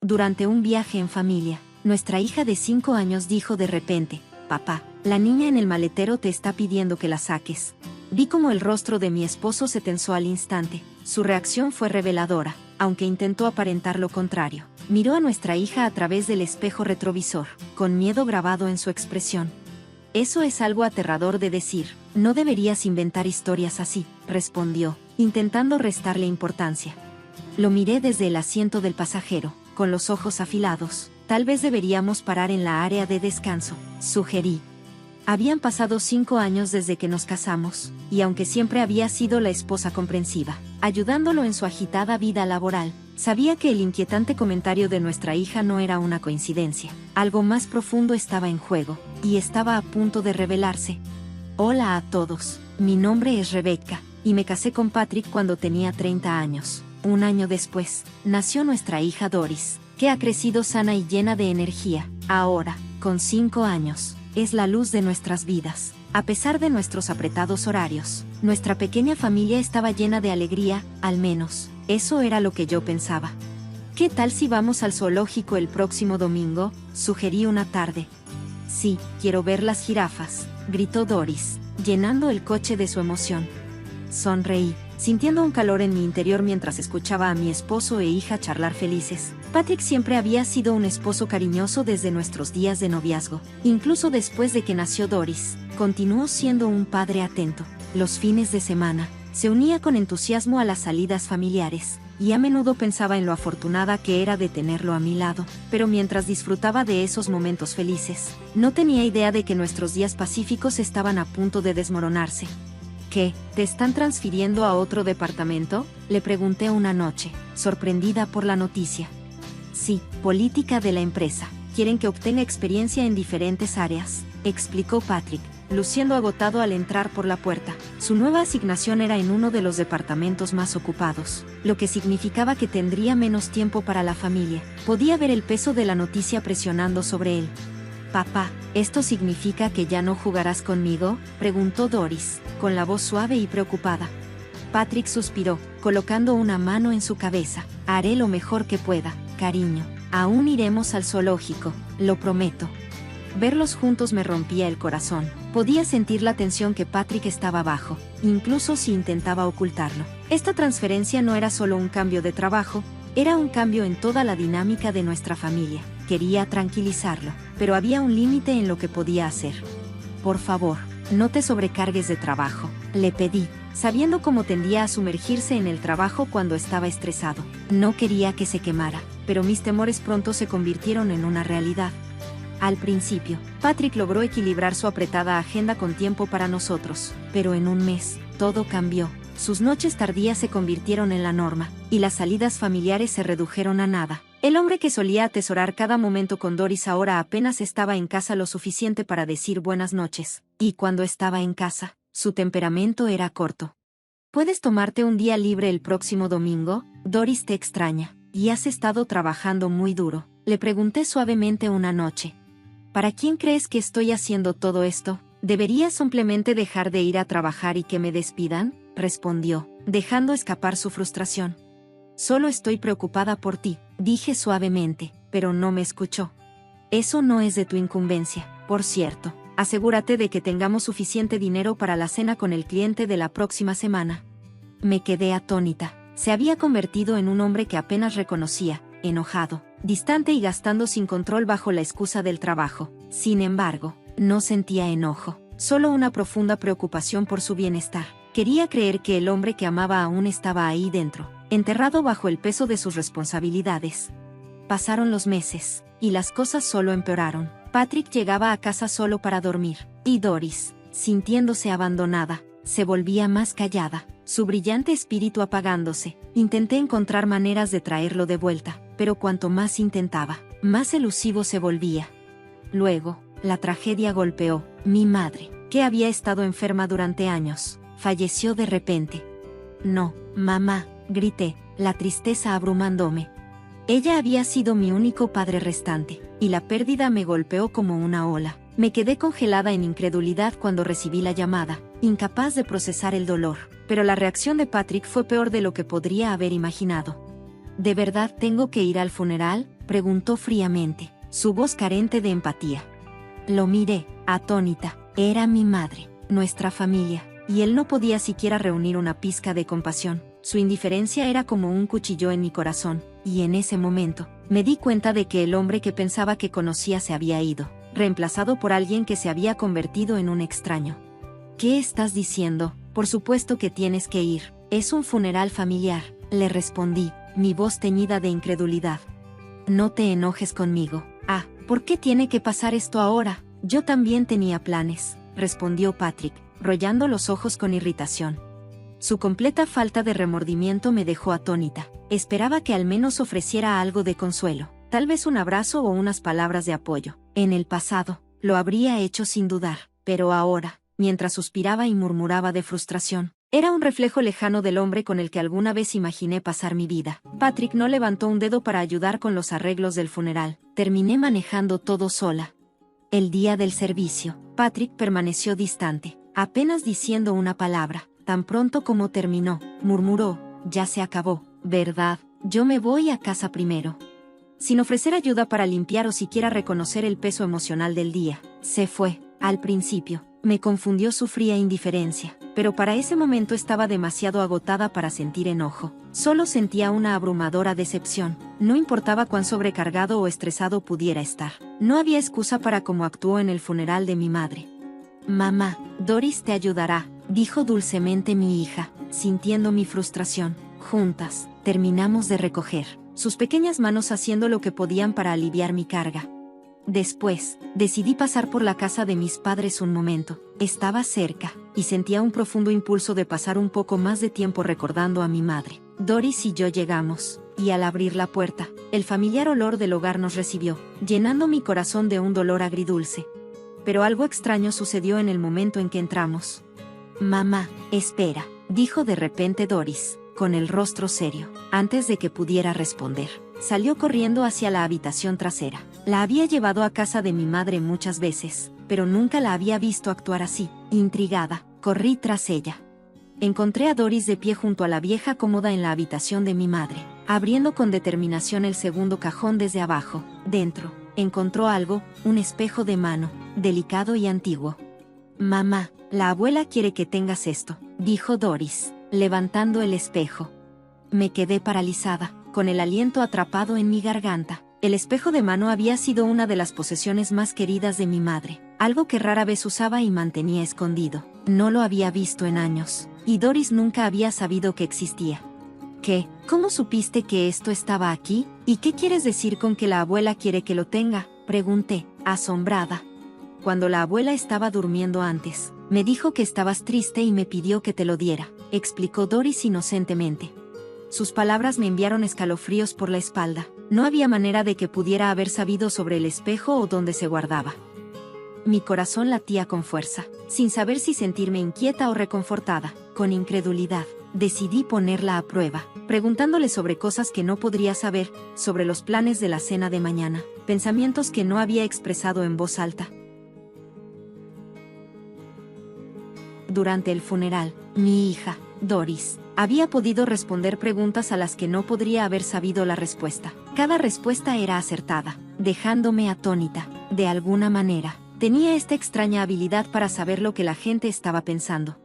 durante un viaje en familia. Nuestra hija de 5 años dijo de repente: «Papá, la niña en el maletero te está pidiendo que la saques». Vi cómo el rostro de mi esposo se tensó al instante. Su reacción fue reveladora, aunque intentó aparentar lo contrario. Miró a nuestra hija a través del espejo retrovisor, con miedo grabado en su expresión. «Eso es algo aterrador de decir. No deberías inventar historias así», respondió, intentando restarle importancia. Lo miré desde el asiento del pasajero, con los ojos afilados. «Tal vez deberíamos parar en la área de descanso», sugerí. Habían pasado 5 años desde que nos casamos, y aunque siempre había sido la esposa comprensiva, ayudándolo en su agitada vida laboral, sabía que el inquietante comentario de nuestra hija no era una coincidencia. Algo más profundo estaba en juego, y estaba a punto de revelarse. Hola a todos, mi nombre es Rebecca, y me casé con Patrick cuando tenía 30 años. Un año después, nació nuestra hija Doris, que ha crecido sana y llena de energía. Ahora, con 5 años, es la luz de nuestras vidas. A pesar de nuestros apretados horarios, nuestra pequeña familia estaba llena de alegría, al menos, eso era lo que yo pensaba. «¿Qué tal si vamos al zoológico el próximo domingo?», sugerí una tarde. «Sí, quiero ver las jirafas», gritó Doris, llenando el coche de su emoción. Sonreí, sintiendo un calor en mi interior mientras escuchaba a mi esposo e hija charlar felices. Patrick siempre había sido un esposo cariñoso desde nuestros días de noviazgo. Incluso después de que nació Doris, continuó siendo un padre atento. Los fines de semana, se unía con entusiasmo a las salidas familiares, y a menudo pensaba en lo afortunada que era de tenerlo a mi lado. Pero mientras disfrutaba de esos momentos felices, no tenía idea de que nuestros días pacíficos estaban a punto de desmoronarse. «¿Qué? ¿Te están transfiriendo a otro departamento?», le pregunté una noche, sorprendida por la noticia. «Sí, política de la empresa. Quieren que obtenga experiencia en diferentes áreas», explicó Patrick, luciendo agotado al entrar por la puerta. Su nueva asignación era en uno de los departamentos más ocupados, lo que significaba que tendría menos tiempo para la familia. Podía ver el peso de la noticia presionando sobre él. «Papá, ¿esto significa que ya no jugarás conmigo?», preguntó Doris, con la voz suave y preocupada. Patrick suspiró, colocando una mano en su cabeza. «Haré lo mejor que pueda, cariño. Aún iremos al zoológico, lo prometo». Verlos juntos me rompía el corazón. Podía sentir la tensión que Patrick estaba bajo, incluso si intentaba ocultarlo. Esta transferencia no era solo un cambio de trabajo, era un cambio en toda la dinámica de nuestra familia. Quería tranquilizarlo, pero había un límite en lo que podía hacer. «Por favor, no te sobrecargues de trabajo», le pedí, sabiendo cómo tendía a sumergirse en el trabajo cuando estaba estresado. No quería que se quemara, pero mis temores pronto se convirtieron en una realidad. Al principio, Patrick logró equilibrar su apretada agenda con tiempo para nosotros, pero en un mes, todo cambió. Sus noches tardías se convirtieron en la norma, y las salidas familiares se redujeron a nada. El hombre que solía atesorar cada momento con Doris ahora apenas estaba en casa lo suficiente para decir buenas noches, y cuando estaba en casa, su temperamento era corto. «¿Puedes tomarte un día libre el próximo domingo? Doris te extraña, y has estado trabajando muy duro», le pregunté suavemente una noche. «¿Para quién crees que estoy haciendo todo esto? ¿Debería simplemente dejar de ir a trabajar y que me despidan?», respondió, dejando escapar su frustración. «Solo estoy preocupada por ti», dije suavemente, pero no me escuchó. «Eso no es de tu incumbencia, por cierto. Asegúrate de que tengamos suficiente dinero para la cena con el cliente de la próxima semana». Me quedé atónita. Se había convertido en un hombre que apenas reconocía, enojado, distante y gastando sin control bajo la excusa del trabajo. Sin embargo, no sentía enojo, solo una profunda preocupación por su bienestar. Quería creer que el hombre que amaba aún estaba ahí dentro, enterrado bajo el peso de sus responsabilidades. Pasaron los meses, y las cosas solo empeoraron. Patrick llegaba a casa solo para dormir, y Doris, sintiéndose abandonada, se volvía más callada, su brillante espíritu apagándose. Intenté encontrar maneras de traerlo de vuelta, pero cuanto más intentaba, más elusivo se volvía. Luego, la tragedia golpeó. Mi madre, que había estado enferma durante años, falleció de repente. «No, mamá», grité, la tristeza abrumándome. Ella había sido mi único padre restante, y la pérdida me golpeó como una ola. Me quedé congelada en incredulidad cuando recibí la llamada, incapaz de procesar el dolor, pero la reacción de Patrick fue peor de lo que podría haber imaginado. «¿De verdad tengo que ir al funeral?», preguntó fríamente, su voz carente de empatía. Lo miré, atónita. Era mi madre, nuestra familia, y él no podía siquiera reunir una pizca de compasión. Su indiferencia era como un cuchillo en mi corazón, y en ese momento, me di cuenta de que el hombre que pensaba que conocía se había ido, reemplazado por alguien que se había convertido en un extraño. ¿Qué estás diciendo? Por supuesto que tienes que ir. Es un funeral familiar, le respondí, mi voz teñida de incredulidad. No te enojes conmigo. Ah, ¿por qué tiene que pasar esto ahora? Yo también tenía planes, respondió Patrick, rollando los ojos con irritación. Su completa falta de remordimiento me dejó atónita. Esperaba que al menos ofreciera algo de consuelo, tal vez un abrazo o unas palabras de apoyo. En el pasado, lo habría hecho sin dudar, pero ahora, mientras suspiraba y murmuraba de frustración, era un reflejo lejano del hombre con el que alguna vez imaginé pasar mi vida. Patrick no levantó un dedo para ayudar con los arreglos del funeral. Terminé manejando todo sola. El día del servicio, Patrick permaneció distante, apenas diciendo una palabra. Tan pronto como terminó, murmuró, ya se acabó, ¿verdad? Yo me voy a casa primero. Sin ofrecer ayuda para limpiar o siquiera reconocer el peso emocional del día, se fue. Al principio, me confundió su fría indiferencia, pero para ese momento estaba demasiado agotada para sentir enojo. Solo sentía una abrumadora decepción. No importaba cuán sobrecargado o estresado pudiera estar. No había excusa para cómo actuó en el funeral de mi madre. Mamá, Doris te ayudará, dijo dulcemente mi hija, sintiendo mi frustración. Juntas, terminamos de recoger, sus pequeñas manos haciendo lo que podían para aliviar mi carga. Después, decidí pasar por la casa de mis padres un momento. Estaba cerca, y sentía un profundo impulso de pasar un poco más de tiempo recordando a mi madre. Doris y yo llegamos, y al abrir la puerta, el familiar olor del hogar nos recibió, llenando mi corazón de un dolor agridulce. Pero algo extraño sucedió en el momento en que entramos. Mamá, espera, dijo de repente Doris, con el rostro serio. Antes de que pudiera responder, salió corriendo hacia la habitación trasera. La había llevado a casa de mi madre muchas veces, pero nunca la había visto actuar así. Intrigada, corrí tras ella. Encontré a Doris de pie junto a la vieja cómoda en la habitación de mi madre, abriendo con determinación el segundo cajón desde abajo. Dentro, encontró algo, un espejo de mano, delicado y antiguo. Mamá, la abuela quiere que tengas esto, dijo Doris, levantando el espejo. Me quedé paralizada, con el aliento atrapado en mi garganta. El espejo de mano había sido una de las posesiones más queridas de mi madre, algo que rara vez usaba y mantenía escondido. No lo había visto en años, y Doris nunca había sabido que existía. ¿Qué? ¿Cómo supiste que esto estaba aquí? ¿Y qué quieres decir con que la abuela quiere que lo tenga? Pregunté, asombrada. Cuando la abuela estaba durmiendo antes, me dijo que estabas triste y me pidió que te lo diera, explicó Doris inocentemente. Sus palabras me enviaron escalofríos por la espalda. No había manera de que pudiera haber sabido sobre el espejo o dónde se guardaba. Mi corazón latía con fuerza, sin saber si sentirme inquieta o reconfortada. Con incredulidad, decidí ponerla a prueba, preguntándole sobre cosas que no podría saber, sobre los planes de la cena de mañana, pensamientos que no había expresado en voz alta. Durante el funeral, mi hija, Doris, había podido responder preguntas a las que no podría haber sabido la respuesta. Cada respuesta era acertada, dejándome atónita. De alguna manera, tenía esta extraña habilidad para saber lo que la gente estaba pensando.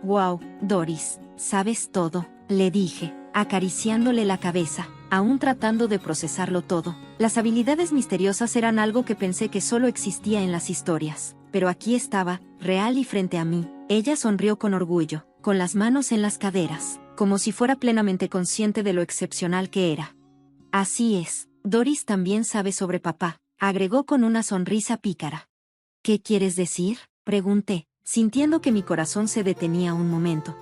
«Wow, Doris, sabes todo», le dije, acariciándole la cabeza, aún tratando de procesarlo todo. Las habilidades misteriosas eran algo que pensé que solo existía en las historias, pero aquí estaba, real y frente a mí. Ella sonrió con orgullo, con las manos en las caderas, como si fuera plenamente consciente de lo excepcional que era. Así es, Doris también sabe sobre papá, agregó con una sonrisa pícara. ¿Qué quieres decir?, pregunté, sintiendo que mi corazón se detenía un momento.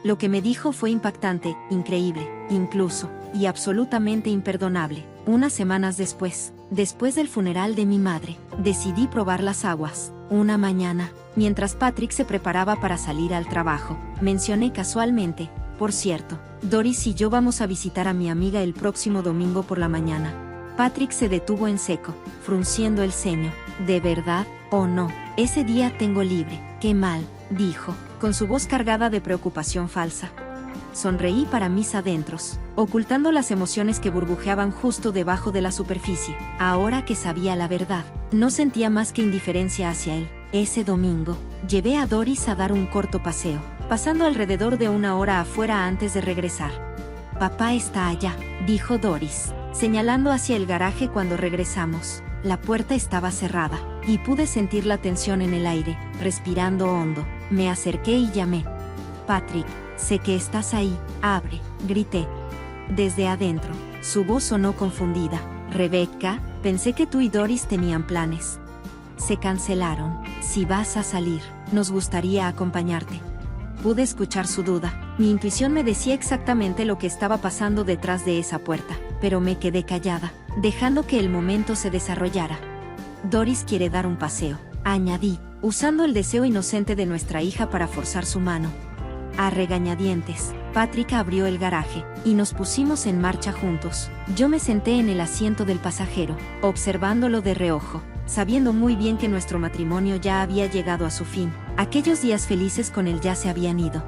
Lo que me dijo fue impactante, increíble, incluso, y absolutamente imperdonable. Unas semanas después del funeral de mi madre, decidí probar las aguas. Una mañana, mientras Patrick se preparaba para salir al trabajo, mencioné casualmente, por cierto, Doris y yo vamos a visitar a mi amiga el próximo domingo por la mañana. Patrick se detuvo en seco, frunciendo el ceño. ¿De verdad, o no? Ese día tengo libre. Qué mal, dijo, con su voz cargada de preocupación falsa. Sonreí para mis adentros, ocultando las emociones que burbujeaban justo debajo de la superficie. Ahora que sabía la verdad, no sentía más que indiferencia hacia él. Ese domingo, llevé a Doris a dar un corto paseo, pasando alrededor de 1 hora afuera antes de regresar. «Papá está allá», dijo Doris, señalando hacia el garaje cuando regresamos. La puerta estaba cerrada, y pude sentir la tensión en el aire. Respirando hondo, me acerqué y llamé. «Patrick, sé que estás ahí, abre», grité. Desde adentro, su voz sonó confundida. «Rebecca, pensé que tú y Doris tenían planes». «Se cancelaron. Si vas a salir, nos gustaría acompañarte». Pude escuchar su duda. Mi intuición me decía exactamente lo que estaba pasando detrás de esa puerta, pero me quedé callada, dejando que el momento se desarrollara. «Doris quiere dar un paseo», añadí, usando el deseo inocente de nuestra hija para forzar su mano. A regañadientes, Patrick abrió el garaje, y nos pusimos en marcha juntos. Yo me senté en el asiento del pasajero, observándolo de reojo, sabiendo muy bien que nuestro matrimonio ya había llegado a su fin. Aquellos días felices con él ya se habían ido.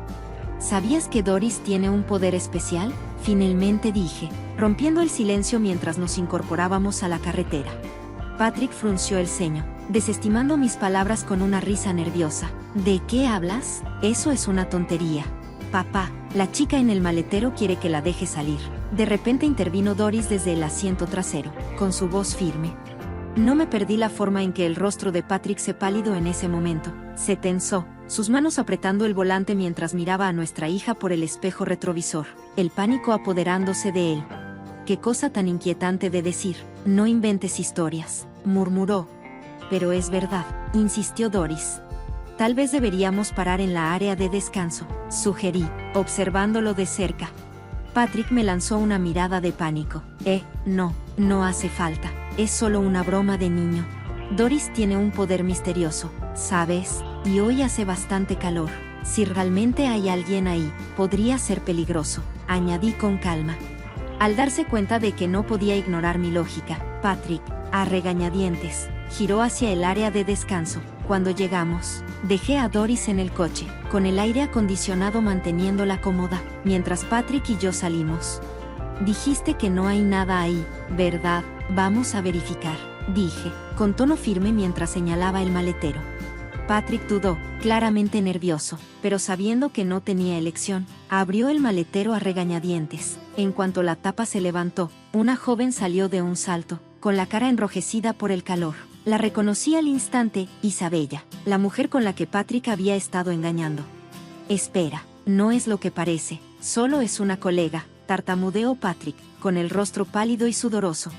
«¿Sabías que Doris tiene un poder especial?», finalmente dije, rompiendo el silencio mientras nos incorporábamos a la carretera. Patrick frunció el ceño, desestimando mis palabras con una risa nerviosa. «¿De qué hablas? Eso es una tontería». «Papá, la chica en el maletero quiere que la deje salir». De repente intervino Doris desde el asiento trasero, con su voz firme. No me perdí la forma en que el rostro de Patrick se pálido en ese momento. Se tensó, sus manos apretando el volante mientras miraba a nuestra hija por el espejo retrovisor, el pánico apoderándose de él. «Qué cosa tan inquietante de decir, no inventes historias», murmuró. «Pero es verdad», insistió Doris. «Tal vez deberíamos parar en la área de descanso», sugerí, observándolo de cerca. Patrick me lanzó una mirada de pánico. No hace falta, es solo una broma de niño. Doris tiene un poder misterioso, ¿sabes? Y hoy hace bastante calor. Si realmente hay alguien ahí, podría ser peligroso», añadí con calma. Al darse cuenta de que no podía ignorar mi lógica, Patrick, a regañadientes, giró hacia el área de descanso. Cuando llegamos, dejé a Doris en el coche, con el aire acondicionado manteniéndola cómoda, mientras Patrick y yo salimos. «Dijiste que no hay nada ahí, ¿verdad? Vamos a verificar», dije, con tono firme mientras señalaba el maletero. Patrick dudó, claramente nervioso, pero sabiendo que no tenía elección, abrió el maletero a regañadientes. En cuanto la tapa se levantó, una joven salió de un salto, con la cara enrojecida por el calor. La reconocí al instante, Isabella, la mujer con la que Patrick había estado engañando. «Espera, no es lo que parece, solo es una colega», tartamudeó Patrick, con el rostro pálido y sudoroso.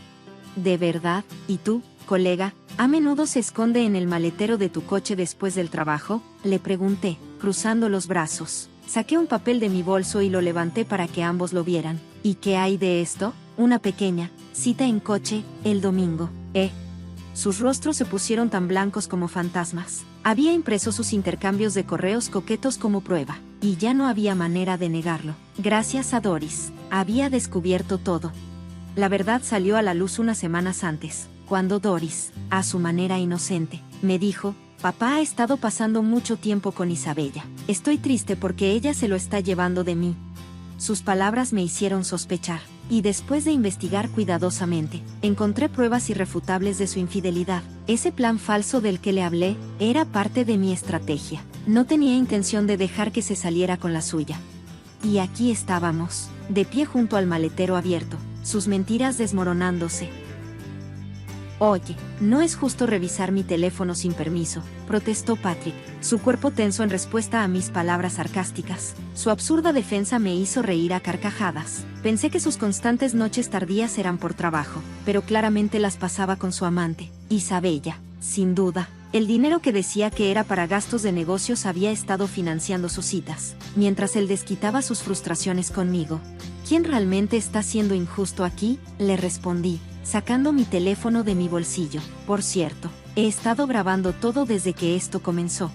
«¿De verdad? ¿Y tú, colega, a menudo se esconde en el maletero de tu coche después del trabajo?», le pregunté, cruzando los brazos. Saqué un papel de mi bolso y lo levanté para que ambos lo vieran. «¿Y qué hay de esto?». «Una pequeña cita en coche, el domingo». Sus rostros se pusieron tan blancos como fantasmas. Había impreso sus intercambios de correos coquetos como prueba, y ya no había manera de negarlo. Gracias a Doris, había descubierto todo. La verdad salió a la luz unas semanas antes, cuando Doris, a su manera inocente, me dijo: «Papá ha estado pasando mucho tiempo con Isabella. Estoy triste porque ella se lo está llevando de mí». Sus palabras me hicieron sospechar, y después de investigar cuidadosamente, encontré pruebas irrefutables de su infidelidad. Ese plan falso del que le hablé era parte de mi estrategia. No tenía intención de dejar que se saliera con la suya. Y aquí estábamos, de pie junto al maletero abierto, sus mentiras desmoronándose. «Oye, no es justo revisar mi teléfono sin permiso», protestó Patrick, su cuerpo tenso en respuesta a mis palabras sarcásticas. Su absurda defensa me hizo reír a carcajadas. Pensé que sus constantes noches tardías eran por trabajo, pero claramente las pasaba con su amante, Isabella, sin duda. El dinero que decía que era para gastos de negocios había estado financiando sus citas, mientras él desquitaba sus frustraciones conmigo. «¿Quién realmente está siendo injusto aquí?», le respondí, sacando mi teléfono de mi bolsillo. «Por cierto, he estado grabando todo desde que esto comenzó».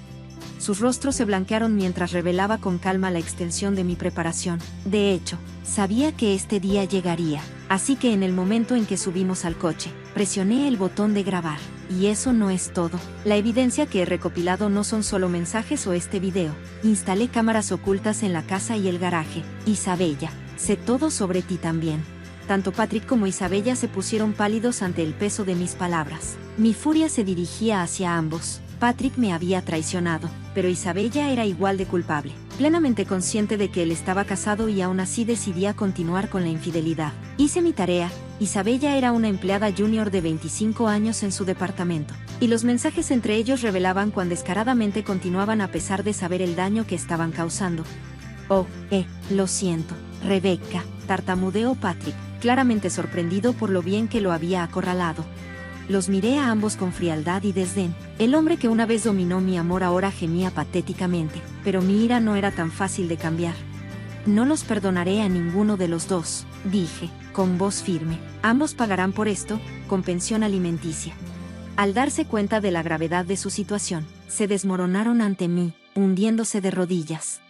Sus rostros se blanquearon mientras revelaba con calma la extensión de mi preparación. De hecho, sabía que este día llegaría, así que en el momento en que subimos al coche, presioné el botón de grabar. Y eso no es todo. La evidencia que he recopilado no son solo mensajes o este video. Instalé cámaras ocultas en la casa y el garaje. Isabella, sé todo sobre ti también. Tanto Patrick como Isabella se pusieron pálidos ante el peso de mis palabras. Mi furia se dirigía hacia ambos. Patrick me había traicionado, pero Isabella era igual de culpable. Plenamente consciente de que él estaba casado y aún así decidía continuar con la infidelidad. Hice mi tarea. Isabella era una empleada junior de 25 años en su departamento, y los mensajes entre ellos revelaban cuán descaradamente continuaban a pesar de saber el daño que estaban causando. Oh, lo siento, Rebecca, tartamudeó Patrick, claramente sorprendido por lo bien que lo había acorralado. Los miré a ambos con frialdad y desdén. El hombre que una vez dominó mi amor ahora gemía patéticamente, pero mi ira no era tan fácil de cambiar. No los perdonaré a ninguno de los dos, dije, con voz firme. Ambos pagarán por esto, con pensión alimenticia. Al darse cuenta de la gravedad de su situación, se desmoronaron ante mí, hundiéndose de rodillas.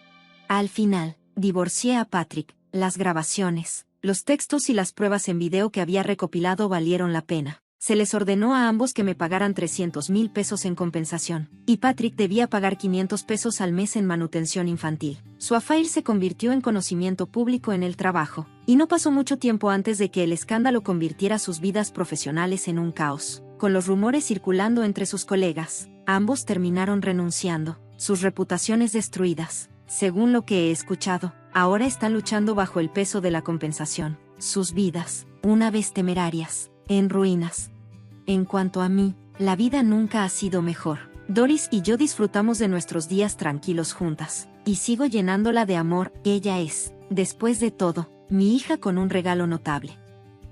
Al final, divorcié a Patrick. Las grabaciones, los textos y las pruebas en video que había recopilado valieron la pena. Se les ordenó a ambos que me pagaran 300,000 pesos en compensación, y Patrick debía pagar 500 pesos al mes en manutención infantil. Su affair se convirtió en conocimiento público en el trabajo, y no pasó mucho tiempo antes de que el escándalo convirtiera sus vidas profesionales en un caos. Con los rumores circulando entre sus colegas, ambos terminaron renunciando, sus reputaciones destruidas. Según lo que he escuchado, ahora están luchando bajo el peso de la compensación. Sus vidas, una vez temerarias, en ruinas. En cuanto a mí, la vida nunca ha sido mejor. Doris y yo disfrutamos de nuestros días tranquilos juntas, y sigo llenándola de amor. Ella es, después de todo, mi hija con un regalo notable.